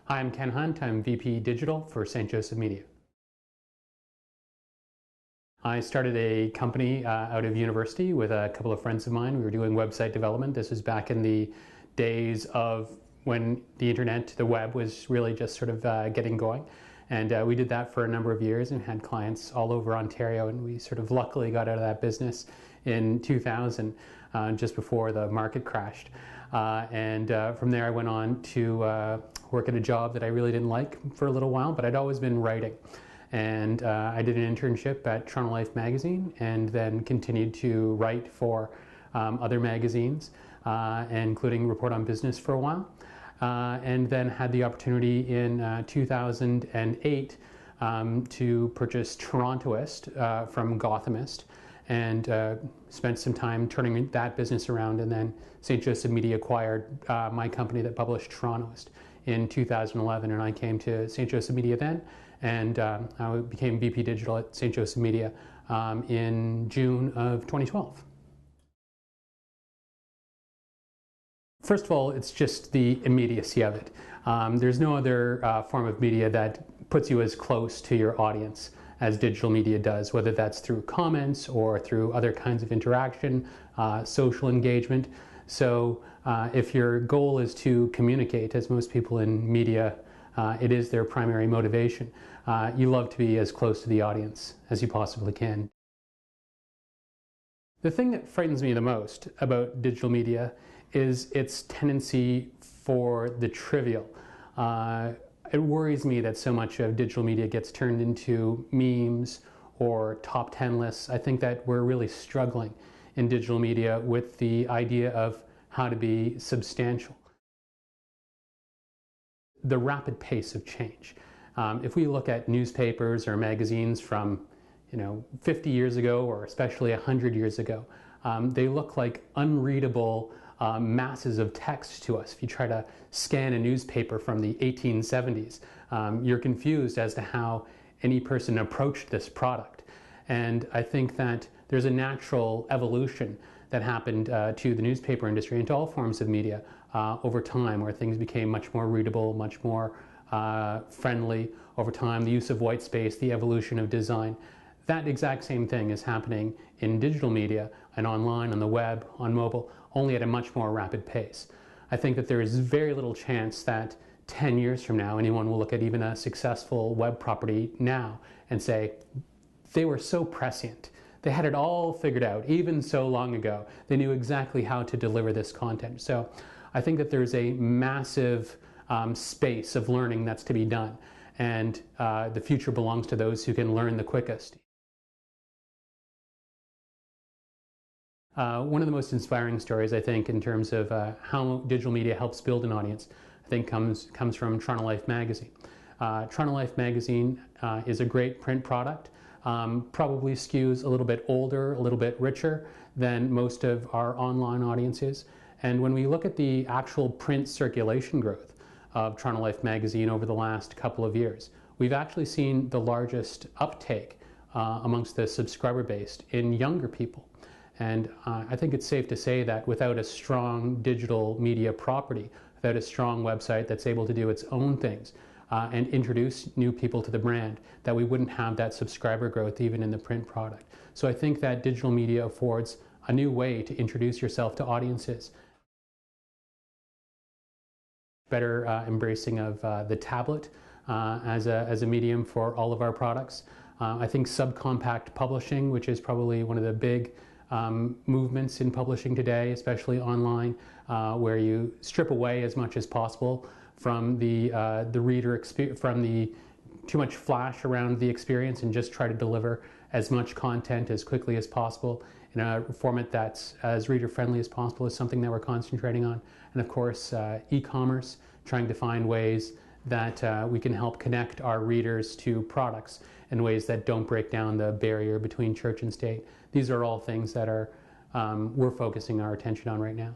Hi, I'm Ken Hunt. I'm VP Digital for St. Joseph Media. I started a company out of university with a couple of friends of mine. We were doing website development. This was back in the days of when the internet, the web, was really just sort of getting going. And we did that for a number of years and had clients all over Ontario. And we sort of luckily got out of that business in 2000, just before the market crashed. From there I went on to work at a job that I really didn't like for a little while, but I'd always been writing. And I did an internship at Toronto Life magazine and then continued to write for other magazines, including Report on Business for a while. And then had the opportunity in 2008 to purchase Torontoist from Gothamist, and spent some time turning that business around. And then St. Joseph Media acquired my company that published Torontoist in 2011, and I came to St. Joseph Media then, and I became VP Digital at St. Joseph Media in June of 2012. First of all, it's just the immediacy of it. There's no other form of media that puts you as close to your audience as digital media does, whether that's through comments or through other kinds of interaction, social engagement. So if your goal is to communicate, as most people in media, it is their primary motivation, you love to be as close to the audience as you possibly can. The thing that frightens me the most about digital media is its tendency for the trivial. It worries me that so much of digital media gets turned into memes or top 10 lists. I think that we're really struggling in digital media with the idea of how to be substantial. The rapid pace of change. If we look at newspapers or magazines from 50 years ago, or especially 100 years ago, they look like unreadable masses of text to us. If you try to scan a newspaper from the 1870s, you're confused as to how any person approached this product. And I think that there's a natural evolution that happened to the newspaper industry and to all forms of media over time, where things became much more readable, much more friendly over time. The use of white space, the evolution of design. That exact same thing is happening in digital media and online, on the web, on mobile, only at a much more rapid pace. I think that there is very little chance that 10 years from now anyone will look at even a successful web property now and say, they were so prescient. They had it all figured out, even so long ago. They knew exactly how to deliver this content. So I think that there's a massive space of learning that's to be done. And the future belongs to those who can learn the quickest. One of the most inspiring stories, I think, in terms of how digital media helps build an audience, I think comes from Toronto Life magazine. Toronto Life magazine is a great print product, probably skews a little bit older, a little bit richer than most of our online audiences. And when we look at the actual print circulation growth of Toronto Life magazine over the last couple of years, we've actually seen the largest uptake amongst the subscriber base in younger people. And I think it's safe to say that without a strong digital media property, without a strong website that's able to do its own things and introduce new people to the brand, that we wouldn't have that subscriber growth even in the print product. So I think that digital media affords a new way to introduce yourself to audiences. Better embracing of the tablet as a medium for all of our products. I think subcompact publishing, which is probably one of the big movements in publishing today, especially online, where you strip away as much as possible from the reader experience, from the too much flash around the experience, and just try to deliver as much content as quickly as possible in a format that's as reader friendly as possible is something that we're concentrating on. And of course, e-commerce, trying to find ways that we can help connect our readers to products in ways that don't break down the barrier between church and state. These are all things that we're focusing our attention on right now.